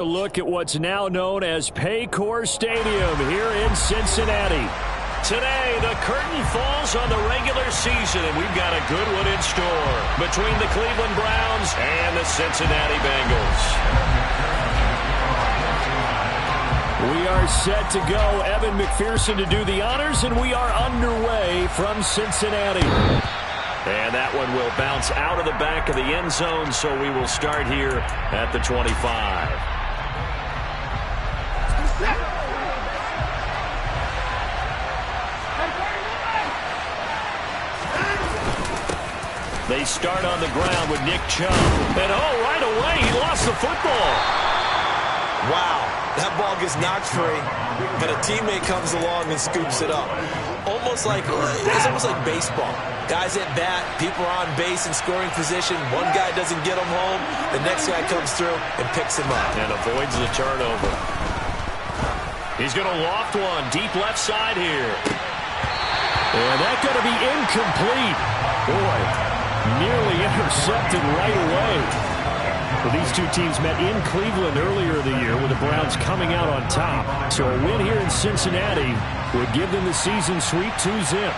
A look at what's now known as Paycor Stadium here in Cincinnati. Today, the curtain falls on the regular season, and we've got a good one in store between the Cleveland Browns and the Cincinnati Bengals. We are set to go. Evan McPherson to do the honors, and we are underway from Cincinnati. And that one will bounce out of the back of the end zone, so we will start here at the 25. They start on the ground with Nick Chubb. And right away, he lost the football. Wow, that ball gets knocked free, but a teammate comes along and scoops it up. It's almost like baseball. Guys at bat, people are on base in scoring position. One guy doesn't get him home. The next guy comes through and picks him up. And avoids the turnover. He's going to loft one deep left side here. And that's going to be incomplete. Boy. Nearly intercepted right away. Well, these two teams met in Cleveland earlier in the year with the Browns coming out on top. So a win here in Cincinnati would give them the season sweep 2-zip.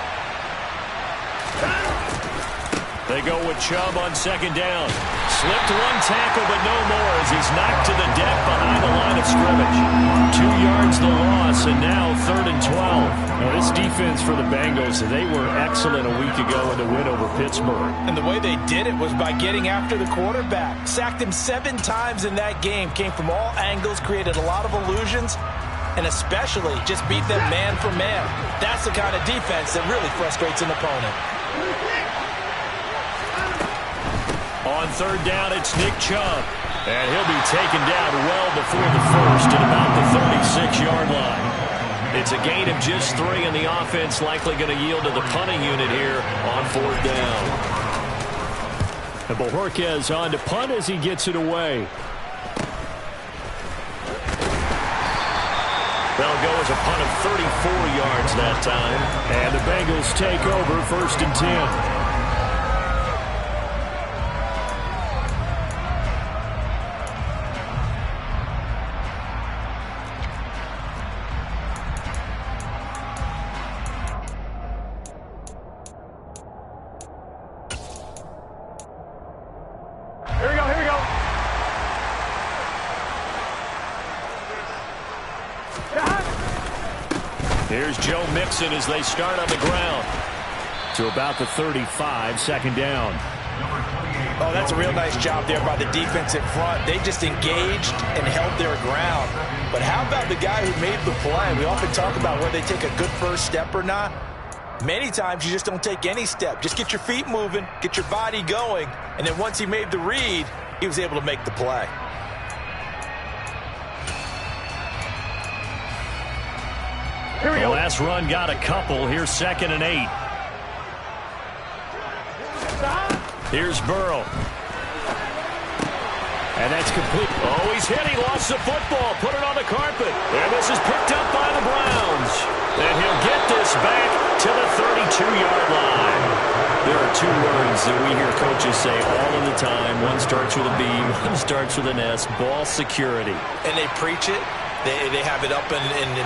They go with Chubb on second down. Slipped one tackle, but no more as he's knocked to the deck behind the line of scrimmage. 2 yards the loss, and now 3rd and 12. Now this defense for the Bengals, they were excellent a week ago in the win over Pittsburgh. And the way they did it was by getting after the quarterback. Sacked him 7 times in that game. Came from all angles, created a lot of illusions, and especially just beat them man for man. That's the kind of defense that really frustrates an opponent. On third down, it's Nick Chubb. And he'll be taken down well before the first at about the 36-yard line. It's a gain of just 3, and the offense likely going to yield to the punting unit here on 4th down. And Bojorquez on to punt as he gets it away. They'll go as a punt of 34 yards that time. And the Bengals take over 1st and 10. Here's Joe Mixon as they start on the ground. To about the 35, 2nd down. Oh, that's a real nice job there by the defense in front. They just engaged and held their ground. But how about the guy who made the play? We often talk about whether they take a good first step or not. Many times you just don't take any step. Just get your feet moving, get your body going, and then once he made the read, he was able to make the play. The last run got a couple. Here's 2nd and 8. Here's Burrow. And that's complete. Oh, he's hit. He lost the football. Put it on the carpet. And this is picked up by the Browns. And he'll get this back to the 32-yard line. There are 2 words that we hear coaches say all of the time. One starts with a B, one starts with an S. Ball security. And they preach it. They have it up in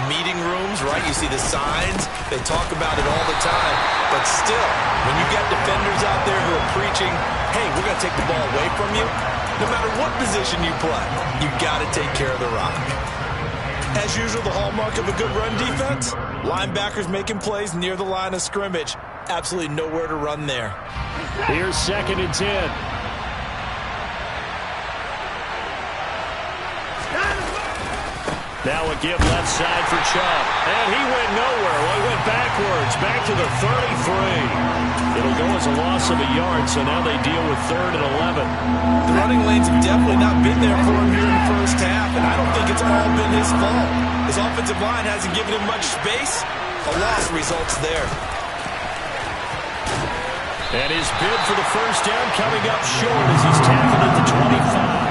meeting rooms, right? You see the signs. They talk about it all the time. But still, when you got defenders out there who are preaching, hey, we're going to take the ball away from you, no matter what position you play, you got to take care of the rock. As usual, the hallmark of a good run defense, linebackers making plays near the line of scrimmage. Absolutely nowhere to run there. Here's 2nd and 10. Now a give left side for Chubb. And he went nowhere. Well, he went backwards, back to the 33. It'll go as a loss of a yard, so now they deal with 3rd and 11. The running lanes have definitely not been there for him here in the first half, and I don't think it's all been his fault. His offensive line hasn't given him much space. A loss results there. And his bid for the first down coming up short as he's tackled at the 25.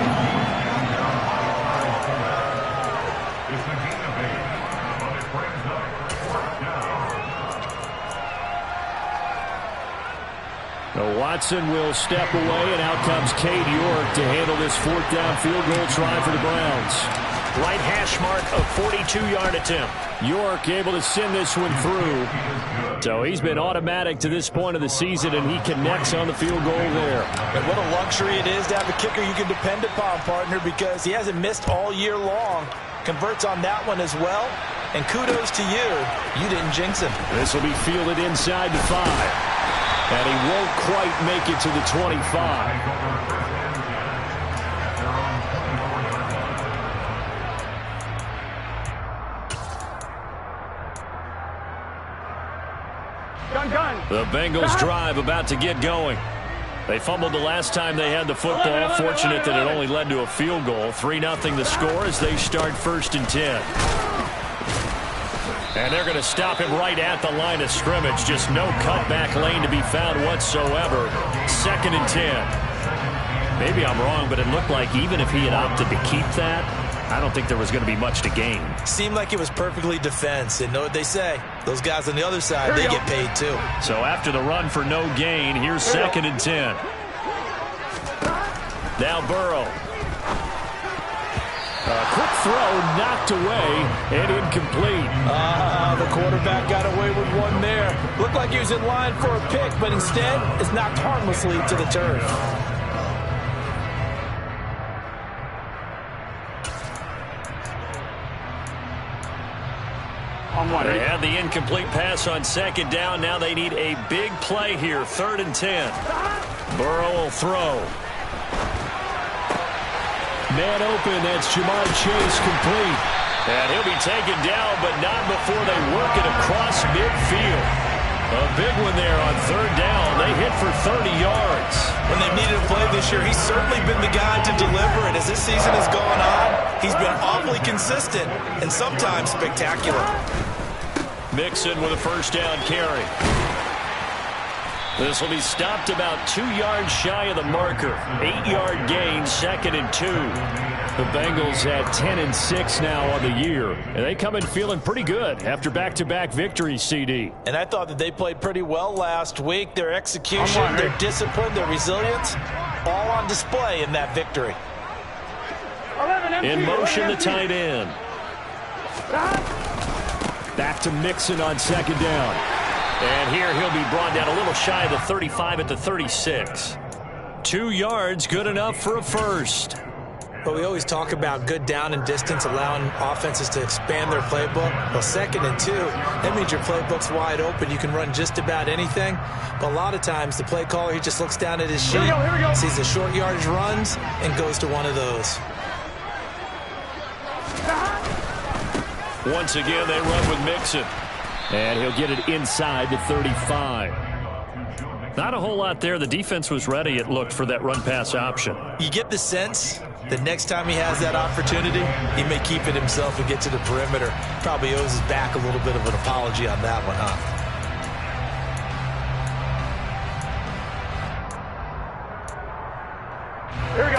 Watson will step away, and out comes Cade York to handle this fourth down field goal try for the Browns. Right hash mark of 42-yard attempt. York able to send this one through. So he's been automatic to this point of the season, and he connects on the field goal there. And what a luxury it is to have a kicker you can depend upon, partner, because he hasn't missed all year long. Converts on that one as well. And kudos to you. You didn't jinx him. This will be fielded inside the 5. And he won't quite make it to the 25. The Bengals drive about to get going. They fumbled the last time they had the football. Fortunate that it only led to a field goal. 3-0 the score as they start 1st and 10. And they're going to stop him right at the line of scrimmage. Just no cutback lane to be found whatsoever. 2nd and 10. Maybe I'm wrong, but it looked like even if he had opted to keep that, I don't think there was going to be much to gain. Seemed like it was perfectly defense. And know what they say? Those guys on the other side, they get paid too. So after the run for no gain, here's 2nd and 10. Now Burrow. A quick throw knocked away and incomplete. The quarterback got away with one there. Looked like he was in line for a pick, but instead it's knocked harmlessly to the turf. They had the incomplete pass on 2nd down. Now they need a big play here. 3rd and 10. Burrow will throw. Man open. That's Jamar Chase complete. And he'll be taken down, but not before they work it across midfield. A big one there on 3rd down. They hit for 30 yards. When they've needed a play this year, he's certainly been the guy to deliver. And as this season has gone on, he's been awfully consistent and sometimes spectacular. Mixon with a 1st down carry. This will be stopped about 2 yards shy of the marker. 8-yard gain, 2nd and 2. The Bengals had 10 and 6 now on the year. And they come in feeling pretty good after back-to-back victories, CD. And I thought that they played pretty well last week. Their execution, their discipline, their resilience, all on display in that victory. In motion, the tight end. Back to Mixon on 2nd down. And here he'll be brought down a little shy of the 35 at the 36. 2 yards, good enough for a first. But we always talk about good down and distance, allowing offenses to expand their playbook. Well, 2nd and 2, that means your playbook's wide open. You can run just about anything. But a lot of times, the play caller, he just looks down at his sheet, sees the short yardage runs, and goes to one of those. Once again, they run with Mixon. And he'll get it inside the 35. Not a whole lot there. The defense was ready, it looked, for that run-pass option. You get the sense that next time he has that opportunity, he may keep it himself and get to the perimeter. Probably owes his back a little bit of an apology on that one, huh?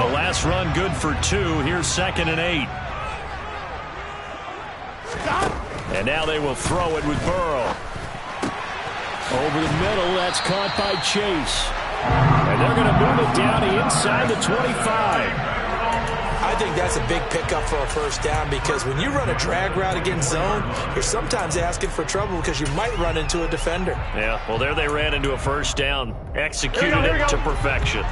The last run good for 2. Here's 2nd and 8. And now they will throw it with Burrow. Over the middle, that's caught by Chase. And they're going to move it down inside the 25. I think that's a big pickup for a 1st down because when you run a drag route against zone, you're sometimes asking for trouble because you might run into a defender. Yeah, well, there they ran into a 1st down. Executed it to perfection.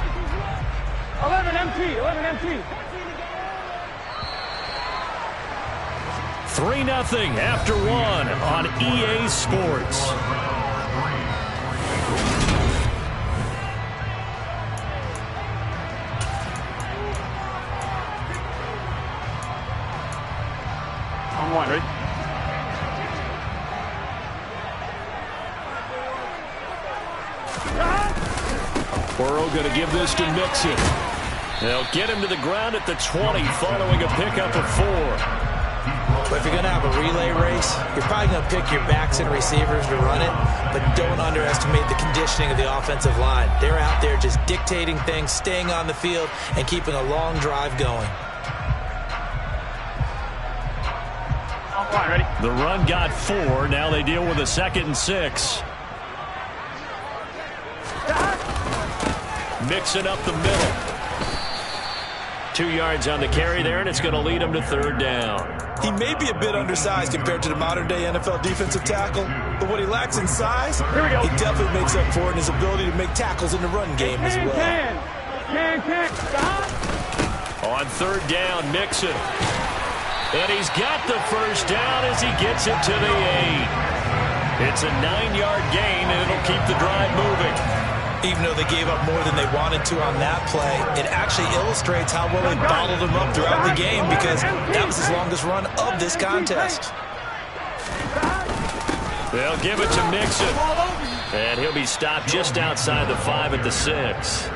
11 MT. 3-0 after 1 on EA Sports. On 1, ready? Burrow going to give this to Mixon. They'll get him to the ground at the 20 following a pickup of 4. But if you're going to have a relay race, you're probably going to pick your backs and receivers to run it, but don't underestimate the conditioning of the offensive line. They're out there just dictating things, staying on the field, and keeping a long drive going. On 1, ready? The run got 4. Now they deal with a 2nd and 6. Mixing up the middle. 2 yards on the carry there, and it's going to lead him to third down. He may be a bit undersized compared to the modern-day NFL defensive tackle, but what he lacks in size, he definitely makes up for it in his ability to make tackles in the run game as well. Can, stop. On third down, Mixon. And he's got the first down as he gets it to the 8. It's a 9-yard gain, and it'll keep the drive moving. Even though they gave up more than they wanted to on that play, it actually illustrates how well they bottled him up throughout the game because that was his longest run of this contest. They'll give it to Mixon. And he'll be stopped just outside the 5 at the 6.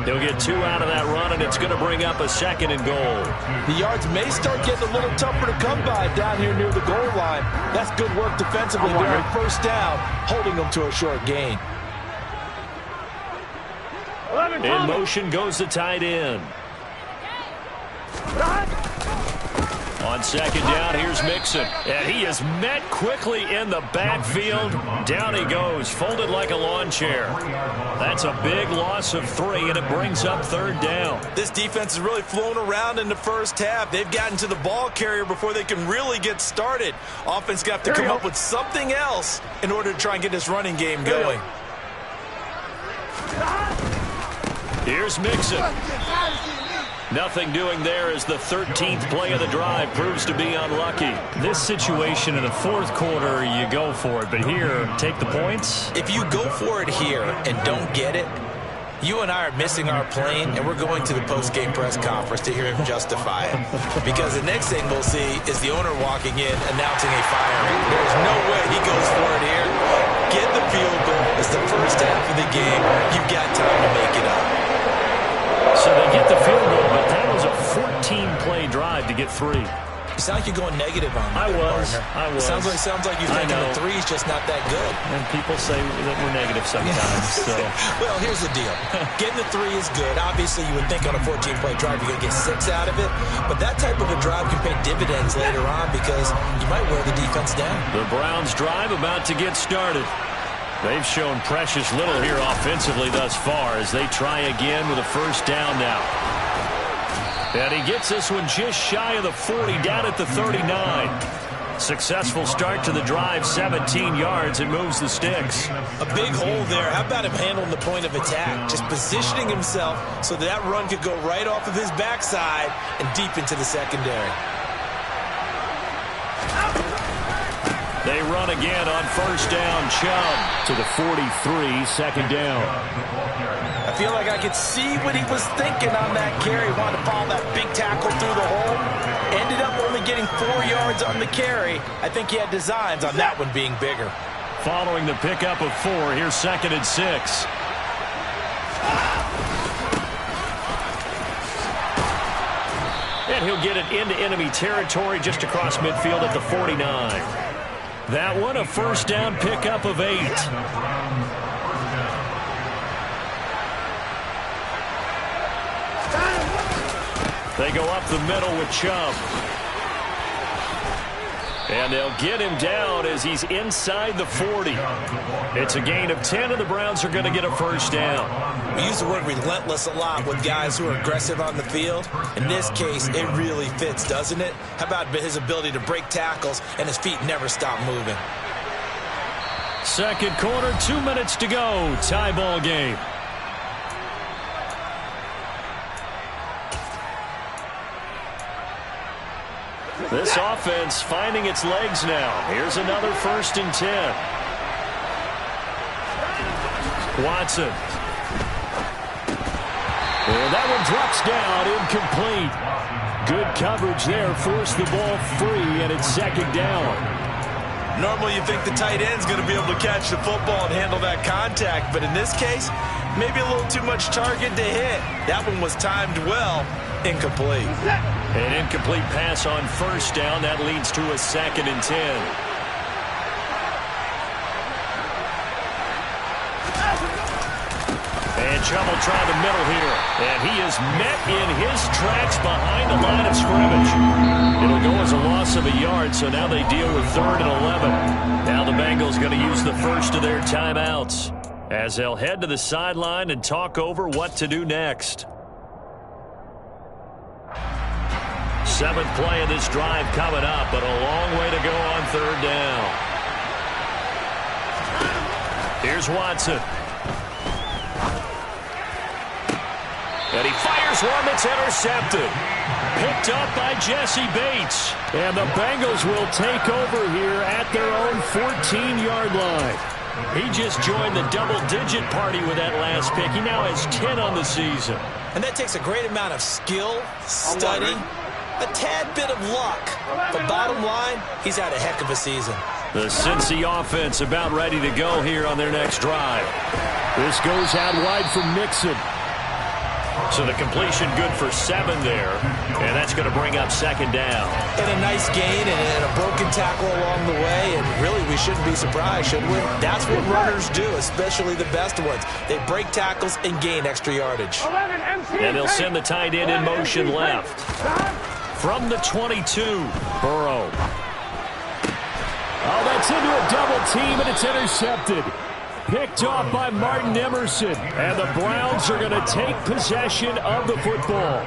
He'll get 2 out of that run, and it's going to bring up a 2nd and goal. The yards may start getting a little tougher to come by down here near the goal line. That's good work defensively there on first down, holding them to a short gain. In motion goes the tight end. On second down, here's Mixon. And he is met quickly in the backfield. Down he goes, folded like a lawn chair. That's a big loss of 3, and it brings up third down. This defense is really flown around in the first half. They've gotten to the ball carrier before they can really get started. Offense got to come up with something else in order to try and get this running game going. Here's Mixon. Nothing doing there as the 13th play of the drive proves to be unlucky. This situation in the fourth quarter, you go for it. But here, take the points. If you go for it here and don't get it, you and I are missing our plane, and we're going to the post-game press conference to hear him justify it. Because the next thing we'll see is the owner walking in announcing a firing. There's no way he goes for it here. Get the field goal. It's the first half of the game. You've got time to make it up. So they get the field goal, but that was a 14-play drive to get 3. You sound like you're going negative on me. I was. Sounds like you're thinking the 3's just not that good. And people say that we're negative sometimes. So. Well, here's the deal. Getting the 3 is good. Obviously, you would think on a 14-play drive you're going to get 6 out of it. But that type of a drive can pay dividends later on because you might wear the defense down. The Browns drive about to get started. They've shown precious little here offensively thus far as they try again with a first down now. And he gets this one just shy of the 40, down at the 39. Successful start to the drive, 17 yards, and moves the sticks. A big hole there. How about him handling the point of attack? Just positioning himself so that run could go right off of his backside and deep into the secondary. They run again on first down. Chubb to the 43, second down. I feel like I could see what he was thinking on that carry. Wanted to follow that big tackle through the hole. Ended up only getting 4 yards on the carry. I think he had designs on that one being bigger. Following the pickup of 4, here's 2nd and 6. And he'll get it into enemy territory just across midfield at the 49. That one, a first down pickup of 8. They go up the middle with Chubb. And they'll get him down as he's inside the 40. It's a gain of 10, and the Browns are going to get a first down. We use the word relentless a lot with guys who are aggressive on the field. In this case, it really fits, doesn't it? How about his ability to break tackles and his feet never stop moving? Second quarter, 2 minutes to go. Tie ball game. This offense finding its legs now. Here's another 1st and 10. Watson. And that one drops down, incomplete. Good coverage there, forced the ball free, and it's second down. Normally you think the tight end's going to be able to catch the football and handle that contact, but in this case, maybe a little too much target to hit. That one was timed well. Incomplete. An incomplete pass on first down. That leads to a 2nd and 10. And Chubb will try the middle here. And he is met in his tracks behind the line of scrimmage. It'll go as a loss of a yard, so now they deal with 3rd and 11. Now the Bengals going to use the first of their timeouts. as they'll head to the sideline and talk over what to do next. 7th play of this drive coming up, but a long way to go on 3rd down. Here's Watson. And he fires one that's intercepted. Picked up by Jesse Bates. And the Bengals will take over here at their own 14-yard line. He just joined the double-digit party with that last pick. He now has 10 on the season. And that takes a great amount of skill, study, a tad bit of luck. But bottom line, he's had a heck of a season. The Cincy offense about ready to go here on their next drive. This goes out wide for Mixon. So the completion good for 7 there. And that's going to bring up 2nd down. And a nice gain and a broken tackle along the way. And really, we shouldn't be surprised, should we? That's what runners do, especially the best ones. They break tackles and gain extra yardage. And they'll send the tight end in motion left. From the 22, Burrow. Oh, that's into a double team, and it's intercepted. Picked off by Martin Emerson. And the Browns are going to take possession of the football.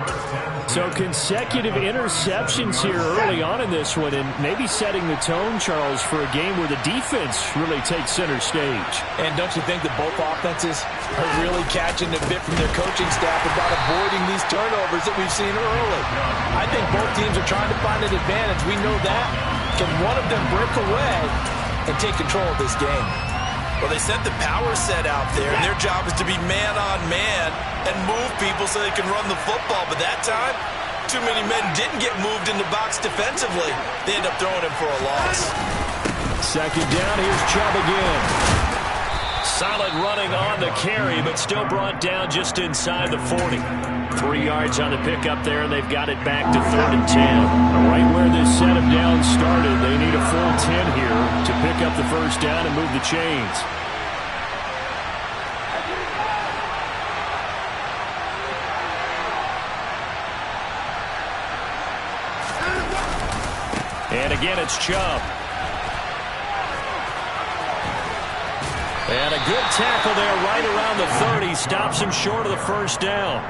So consecutive interceptions here early on in this one, and maybe setting the tone, Charles, for a game where the defense really takes center stage. And don't you think that both offenses are really catching a bit from their coaching staff about avoiding these turnovers that we've seen early? I think both teams are trying to find an advantage. We know that. Can one of them break away and take control of this game? Well, they sent the power set out there, and their job is to be man-on-man and move people so they can run the football. But that time, too many men didn't get moved in the box defensively. They end up throwing him for a loss. 2nd down, here's Chubb again. Solid running on the carry, but still brought down just inside the 40. 3 yards on the pickup there, and they've got it back to 3rd and 10. Right where this set of downs started, they need a full 10 here to pick up the 1st down and move the chains. And again, it's Chubb. And a good tackle there right around the 30. Stops him short of the 1st down.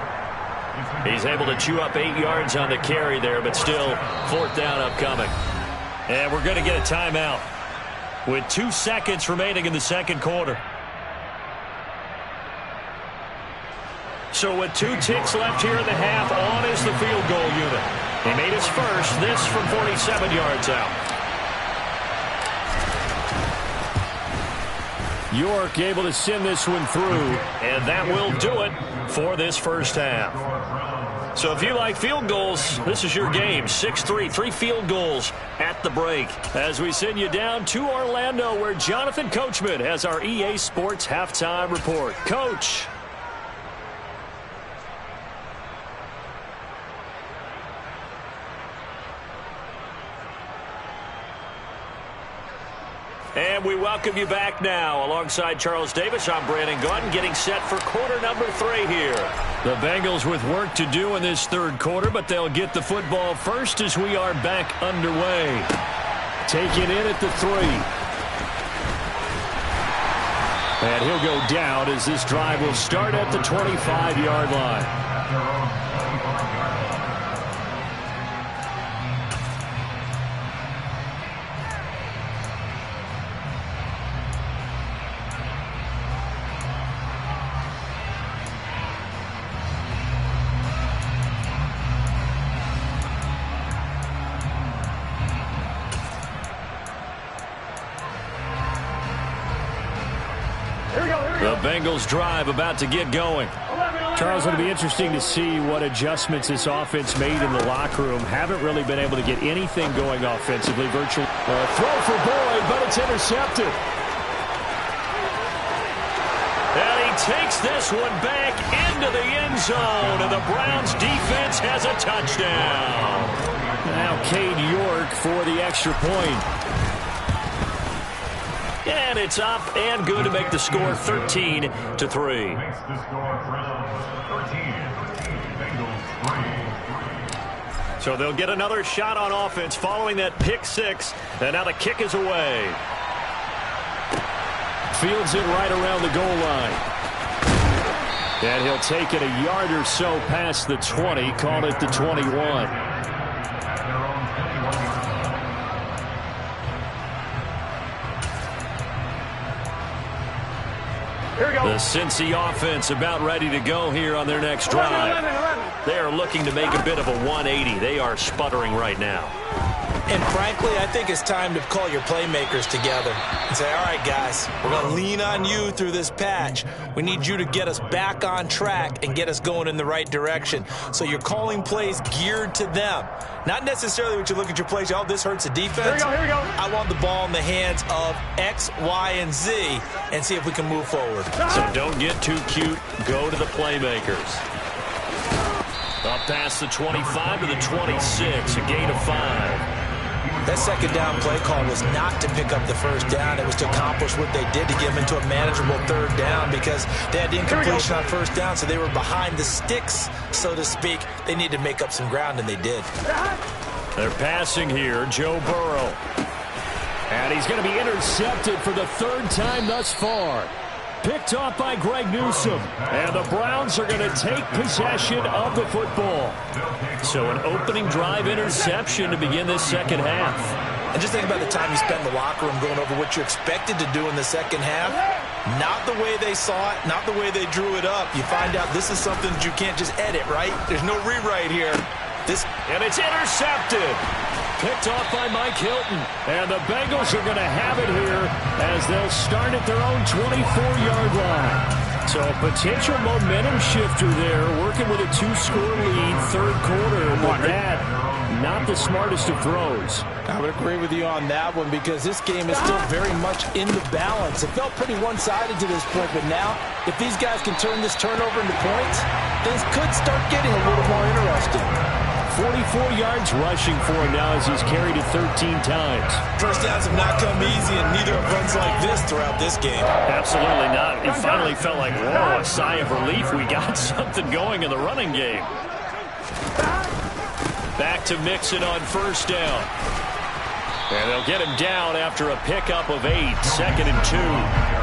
He's able to chew up 8 yards on the carry there, but still 4th down upcoming. And we're going to get a timeout with 2 seconds remaining in the 2nd quarter. So with 2 ticks left here in the half, on is the field goal unit. He made his first, this from 47 yards out. York able to send this one through, and that will do it for this 1st half. So if you like field goals, this is your game. 6-3, 3 field goals at the break. As we send you down to Orlando, where Jonathan Coachman has our EA Sports halftime report. Coach. And we welcome you back now. Alongside Charles Davis, I'm Brandon Gaudin, getting set for quarter number 3 here. The Bengals with work to do in this 3rd quarter, but they'll get the football first as we are back underway. Taking in at the 3. And he'll go down as this drive will start at the 25-yard line. The Bengals drive about to get going. Charles, it'll be interesting to see what adjustments this offense made in the locker room. Haven't really been able to get anything going offensively. Virtual throw for Boyd, but it's intercepted. And he takes this one back into the end zone, and the Browns defense has a touchdown. Now Cade York for the extra point. And it's up and good to make the score 13-3. So they'll get another shot on offense following that pick 6. And now the kick is away. Fields it right around the goal line. And he'll take it a yard or so past the 20, call it the 21. The Cincy offense about ready to go here on their next drive. They are looking to make a bit of a 180. They are sputtering right now. And frankly, I think it's time to call your playmakers together and say, all right, guys, we're going to lean on you through this patch. We need you to get us back on track and get us going in the right direction. So you're calling plays geared to them. Not necessarily when you look at your plays, oh, this hurts the defense. Here we go. I want the ball in the hands of X, Y, and Z and see if we can move forward. So don't get too cute. Go to the playmakers. Up past the 25 to the 26, a gain of 5. That second down play call was not to pick up the first down. It was to accomplish what they did to get them into a manageable third down because they had the incompletion on first down, so they were behind the sticks, so to speak. They needed to make up some ground, and they did. They're passing here, Joe Burrow. And he's going to be intercepted for the third time thus far. Picked off by Greg Newsome. And the Browns are going to take possession of the football. So an opening drive interception to begin this second half. And just think about the time you spend in the locker room going over what you expected to do in the second half. Not the way they saw it, not the way they drew it up. You find out this is something that you can't just edit, right? There's no rewrite here. And it's intercepted. Picked off by Mike Hilton. And the Bengals are going to have it here as they'll start at their own 24-yard line. So a potential momentum shifter there, working with a 2-score lead, third quarter. But that, not the smartest of throws. I would agree with you on that one because this game is still very much in the balance. It felt pretty one-sided to this point, but now, if these guys can turn this turnover into points, things could start getting a little more interesting. 44 yards rushing for him now as he's carried it 13 times. First downs have not come easy, and neither have runs like this throughout this game. Absolutely not. It finally felt like, whoa, a sigh of relief. We got something going in the running game. Back to Mixon on first down. And they'll get him down after a pickup of 8, 2nd and 2.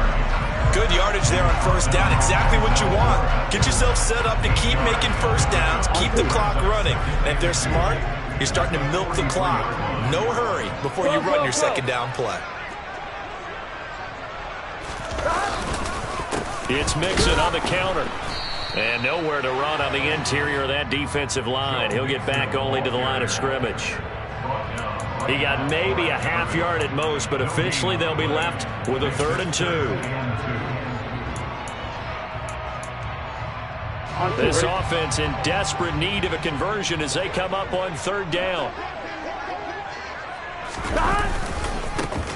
Good yardage there on first down. Exactly what you want. Get yourself set up to keep making first downs, keep the clock running. And if they're smart, you're starting to milk the clock. No hurry before you run your second down play. It's Mixon on the counter. And nowhere to run on the interior of that defensive line. He'll get back only to the line of scrimmage. He got maybe a half yard at most, but officially they'll be left with a 3rd and 2. This offense in desperate need of a conversion as they come up on 3rd down.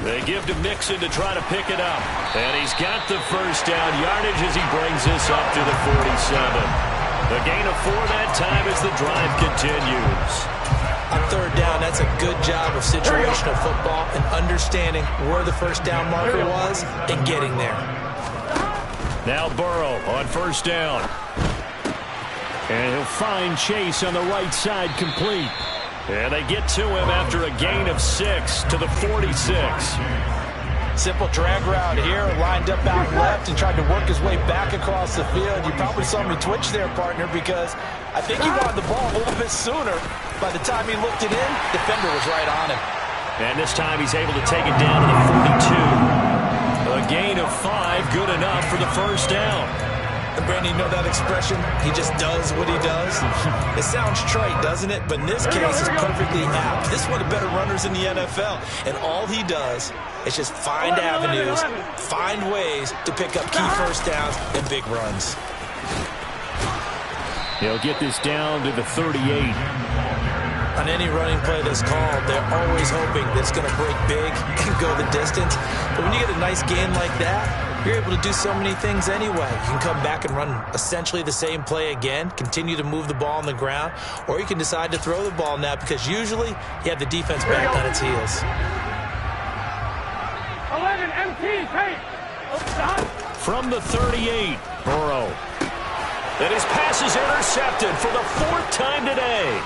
They give to Mixon to try to pick it up. And he's got the first down yardage as he brings this up to the 47. The gain of 4 that time as the drive continues. On 3rd down, that's a good job of situational football and understanding where the first down marker was and getting there. Now Burrow on first down. And he'll find Chase on the right side complete. And they get to him after a gain of 6 to the 46. Simple drag route here, lined up out left and tried to work his way back across the field. You probably saw me twitch there, partner, because I think he wanted the ball a little bit sooner. By the time he looked it in, defender was right on him. And this time he's able to take it down to the 42. A gain of 5, good enough for the first down. And Brandon, you know that expression? He just does what he does. It sounds trite, doesn't it? But in this case, it's perfectly apt. This is one of the better runners in the NFL. And all he does is just find avenues, find ways to pick up key first downs and big runs. He'll get this down to the 38. On any running play that's called, they're always hoping that it's going to break big and go the distance. But when you get a nice gain like that, you're able to do so many things anyway. You can come back and run essentially the same play again, continue to move the ball on the ground, or you can decide to throw the ball now because usually you have the defense back on its heels. 11 MT, hey! From the 38, Burrow. And his pass is intercepted for the 4th time today.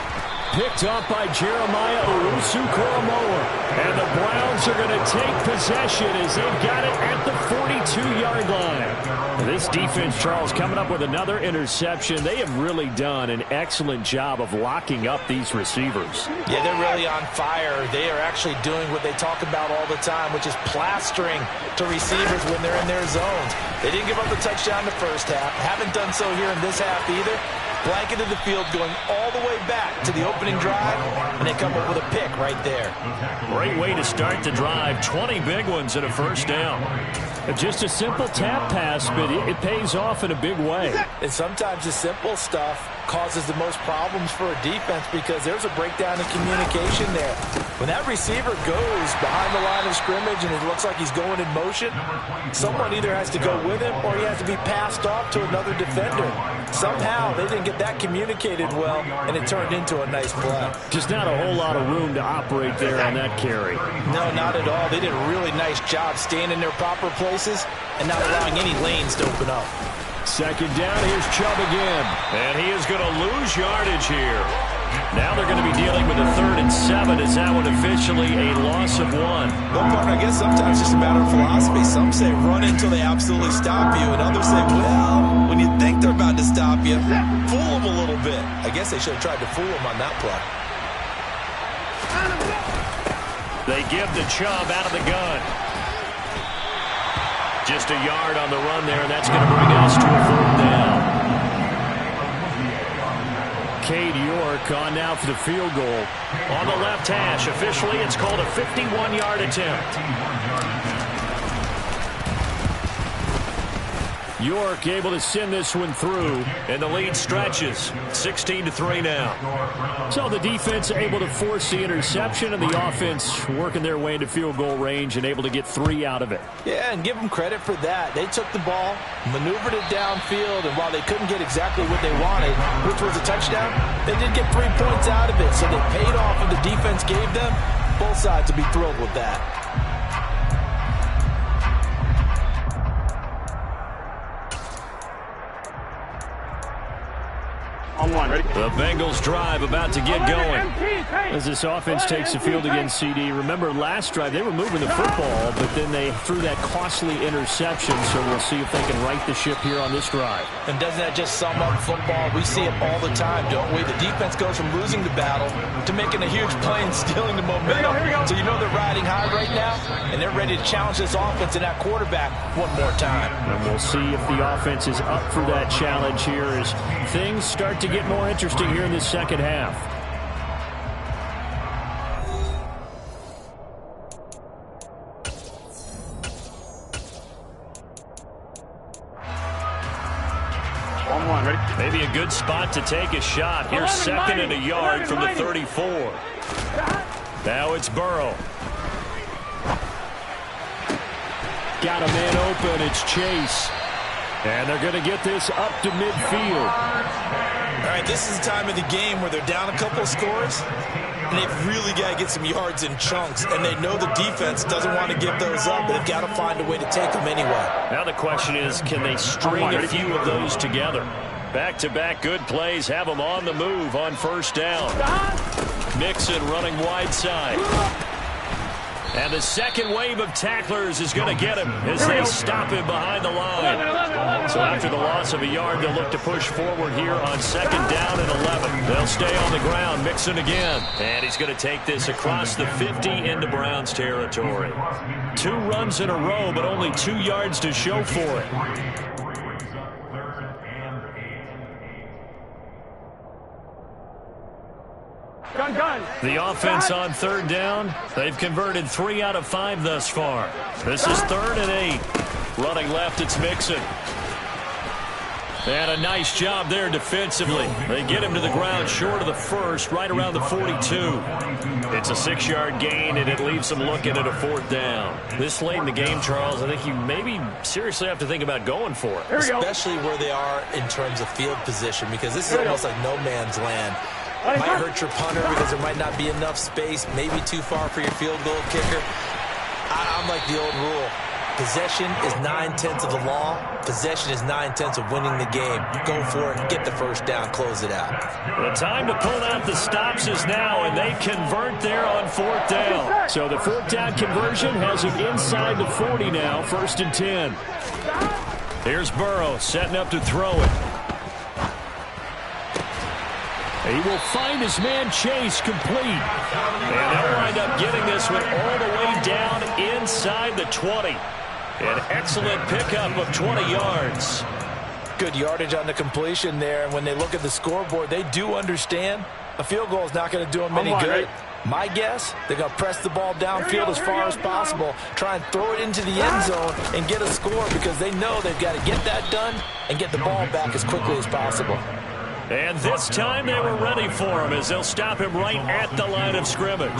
Picked up by Jeremiah Owusu-Koramoah. And the Browns Steelers are going to take possession as they've got it at the 42-yard line. This defense, Charles, coming up with another interception. They have really done an excellent job of locking up these receivers. Yeah, they're really on fire. They are actually doing what they talk about all the time, which is plastering to receivers when they're in their zones. They didn't give up a touchdown in the first half. Haven't done so here in this half either. Blanketed the field going all the way back to the opening drive, and they come up with a pick right there. Great way to start the drive. 20 big ones and a first down. Just a simple tap pass, but it pays off in a big way. And sometimes the simple stuff causes the most problems for a defense because there's a breakdown in communication there. When that receiver goes behind the line of scrimmage and it looks like he's going in motion, someone either has to go with him or he has to be passed off to another defender. Somehow they didn't get that communicated well, and it turned into a nice play. Just not a whole lot of room to operate there on that carry. No, not at all. They did a really nice job staying in their proper places and not allowing any lanes to open up. Second down, here's Chubb again. And he is going to lose yardage here. Now they're going to be dealing with a 3rd and 7. Is that one officially a loss of 1? Well, partner, I guess sometimes it's just a matter of philosophy. Some say run until they absolutely stop you, and others say, well, when you think they're about to stop you, fool them a little bit. I guess they should have tried to fool them on that play. They give the Chubb out of the gun. Just a yard on the run there, and that's going to bring us to a 4th down. Cade York on now for the field goal. On the left hash, officially it's called a 51-yard attempt. York able to send this one through, and the lead stretches. 16-3 now. So the defense able to force the interception, and the offense working their way into field goal range and able to get 3 out of it. Yeah, and give them credit for that. They took the ball, maneuvered it downfield, and while they couldn't get exactly what they wanted, which was a touchdown, they did get 3 points out of it, so they paid off what the defense gave them. Both sides will be thrilled with that. The Bengals drive about to get going as this offense takes the field against CD. Remember, last drive they were moving the football, but then they threw that costly interception, so we'll see if they can right the ship here on this drive. And doesn't that just sum up football? We see it all the time, don't we? The defense goes from losing the battle to making a huge play and stealing the momentum. So you know they're riding high right now, and they're ready to challenge this offense and that quarterback one more time. And we'll see if the offense is up for that challenge here as things start to get more interesting here in the second half. Maybe a good spot to take a shot. Here's 2nd and a yard from the 34. Now it's Burrow. Got a man open. It's Chase. And they're going to get this up to midfield. All right, this is the time of the game where they're down a couple of scores, and they've really got to get some yards in chunks, and they know the defense doesn't want to give those up, but they've got to find a way to take them anyway. Now the question is, can they string a few of those together? Back-to-back good plays have them on the move on 1st down. Mixon running wide side. And the second wave of tacklers is going to get him as they stop him behind the line. So after the loss of a yard, they'll look to push forward here on 2nd down and 11. They'll stay on the ground, Mixon again. And he's going to take this across the 50 into Browns territory. 2 runs in a row, but only 2 yards to show for it. The offense on 3rd down. They've converted 3 out of 5 thus far. This is 3rd and 8. Running left, it's Mixon. And a nice job there defensively. They get him to the ground short of the 1st, right around the 42. It's a 6-yard gain, and it leaves them looking at a 4th down. This late in the game, Charles, I think you maybe seriously have to think about going for it. Especially where they are in terms of field position, because this is almost like no man's land. Might hurt your punter because there might not be enough space, maybe too far for your field goal kicker. I'm like the old rule. Possession is 9/10 of the law. Possession is 9/10 of winning the game. Go for it. Get the first down. Close it out. The time to pull out the stops is now, and they convert there on 4th down. So the 4th down conversion has it inside the 40 now, 1st and 10. Here's Burrow setting up to throw it. He will find his man Chase complete. And they'll wind up getting this one all the way down inside the 20. An excellent pickup of 20 yards. Good yardage on the completion there. And when they look at the scoreboard, they do understand a field goal is not going to do them any good. My guess, they're going to press the ball downfield as far as possible, try and throw it into the end zone and get a score because they know they've got to get that done and get the ball back as quickly as possible. And this time they were ready for him as they'll stop him right at the line of scrimmage.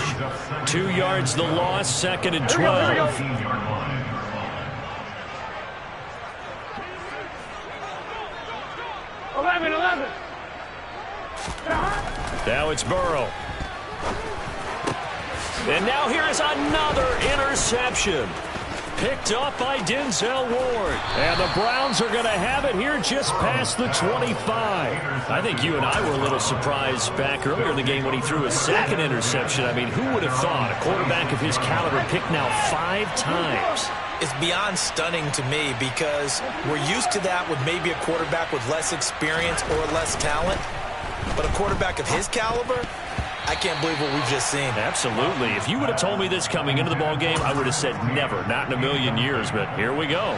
2 yards the loss, 2nd and 12. 11. Now it's Burrow. And now here is another interception. Picked up by Denzel Ward. And the Browns are going to have it here just past the 25. I think you and I were a little surprised back earlier in the game when he threw his 2nd interception. I mean, who would have thought a quarterback of his caliber picked now 5 times? It's beyond stunning to me because we're used to that with maybe a quarterback with less experience or less talent. But a quarterback of his caliber, I can't believe what we've just seen. Absolutely. If you would have told me this coming into the ball game, I would have said never, not in a million years. But here we go.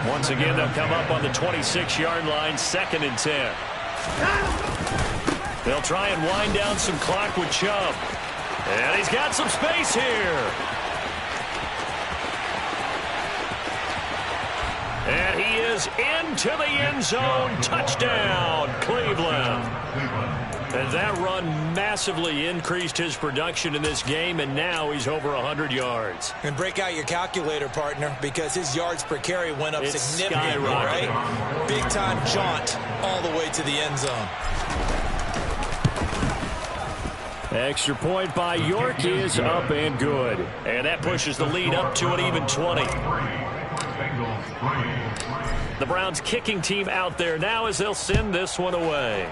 Once again, they'll come up on the 26-yard line, 2nd and 10. They'll try and wind down some clock with Chubb. And he's got some space here. And he is into the end zone. Touchdown, Cleveland. And that run massively increased his production in this game, and now he's over 100 yards. And break out your calculator, partner, because his yards per carry went up significantly, right? Big-time jaunt all the way to the end zone. Extra point by York is up and good. And that pushes the lead up to an even 20. The Browns kicking team out there now as they'll send this one away.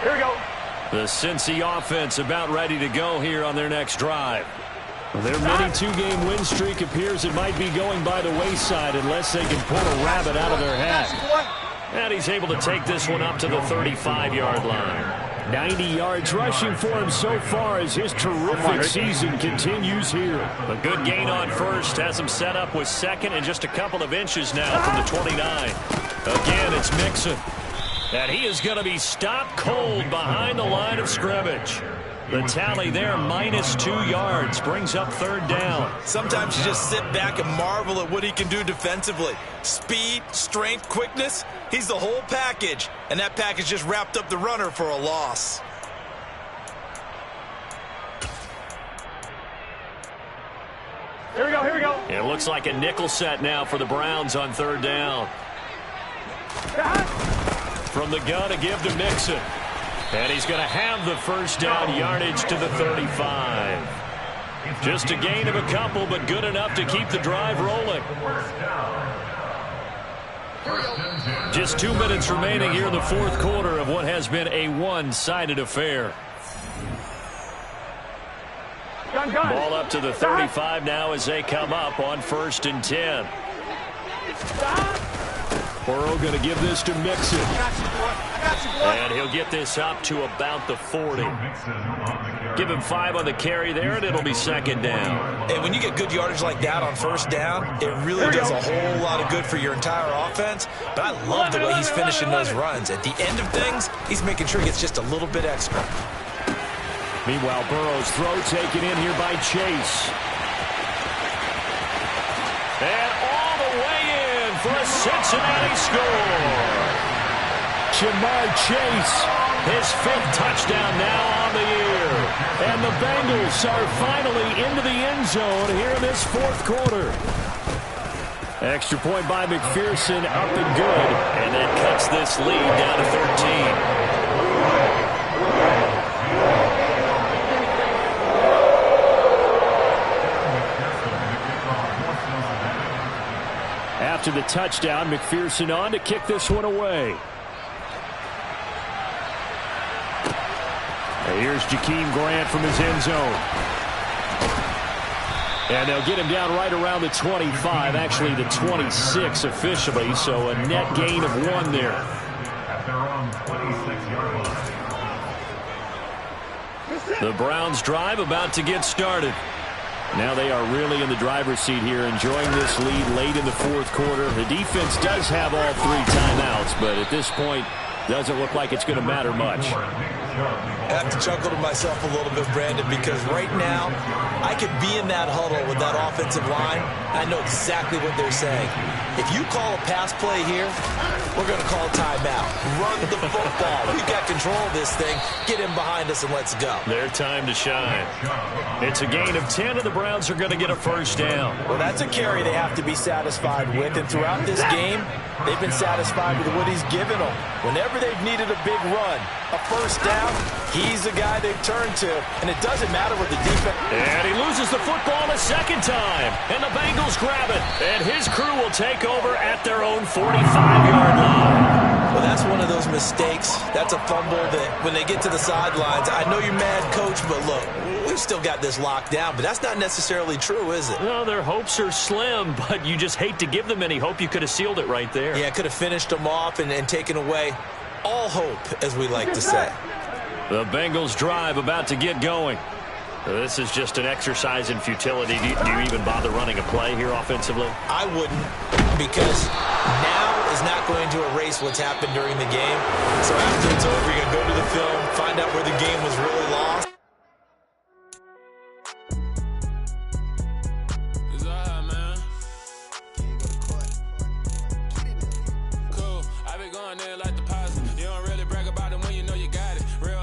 Here we go. The Cincy offense about ready to go here on their next drive. Their mini 2-game win streak appears it might be going by the wayside unless they can pull a rabbit out of their hat. And he's able to take this one up to the 35-yard line. 90 yards rushing for him so far as his terrific season continues here. A good gain on first has him set up with 2nd and just a couple of inches now from the 29. Again, it's Mixon. And he is going to be stopped cold behind the line of scrimmage. The tally there, -2 yards, brings up 3rd down. Sometimes you just sit back and marvel at what he can do defensively. Speed, strength, quickness, he's the whole package. And that package just wrapped up the runner for a loss. Here we go, here we go. It looks like a nickel set now for the Browns on 3rd down. From the gun to give to Mixon. And he's going to have the first down yardage to the 35. Just a gain of a couple, but good enough to keep the drive rolling. Just 2 minutes remaining here in the 4th quarter of what has been a one-sided affair. Ball up to the 35 now as they come up on 1st and 10. Burrow going to give this to Mixon. And he'll get this up to about the 40. Give him 5 on the carry there, and it'll be 2nd down. And when you get good yardage like that on 1st down, it really does a whole lot of good for your entire offense. But I love the way he's finishing those runs. At the end of things, he's making sure he gets just a little bit extra. Meanwhile, Burrow's throw taken in here by Chase. And all the way in for a Cincinnati score. Ja'Marr Chase, his 5th touchdown now on the year. And the Bengals are finally into the end zone here in this 4th quarter. Extra point by McPherson, up and good. And that cuts this lead down to 13. After the touchdown, McPherson on to kick this one away. And here's Jakeem Grant from his end zone. And they'll get him down right around the 25, actually the 26 officially, so a net gain of 1 there. The Browns drive about to get started. Now they are really in the driver's seat here, enjoying this lead late in the fourth quarter. The defense does have all 3 timeouts, but at this point, doesn't look like it's going to matter much. I have to chuckle to myself a little bit, Brandon, because right now I could be in that huddle with that offensive line. I know exactly what they're saying. If you call a pass play here, we're going to call timeout. Run the football. We've got control of this thing. Get in behind us and let's go. Their time to shine. It's a gain of 10, and the Browns are going to get a first down. Well, that's a carry they have to be satisfied with, and throughout this game, they've been satisfied with what he's given them. Whenever they've needed a big run, a first down, he's the guy they've turned to, and it doesn't matter what the defense... And he loses the football a second time, and the Bengals grab it, and his crew will take over at their own 45-yard line. Well, that's one of those mistakes. That's a fumble that when they get to the sidelines, I know you're mad, Coach, but look, we've still got this locked down, but that's not necessarily true, is it? Well, their hopes are slim, but you just hate to give them any hope. You could have sealed it right there. Yeah, could have finished them off and taken away all hope, as we like to say. The Bengals drive about to get going. This is just an exercise in futility. Do you even bother running a play here offensively? I wouldn't, because now is not going to erase what's happened during the game. So after it's over, you're going to go to the film, find out where the game was really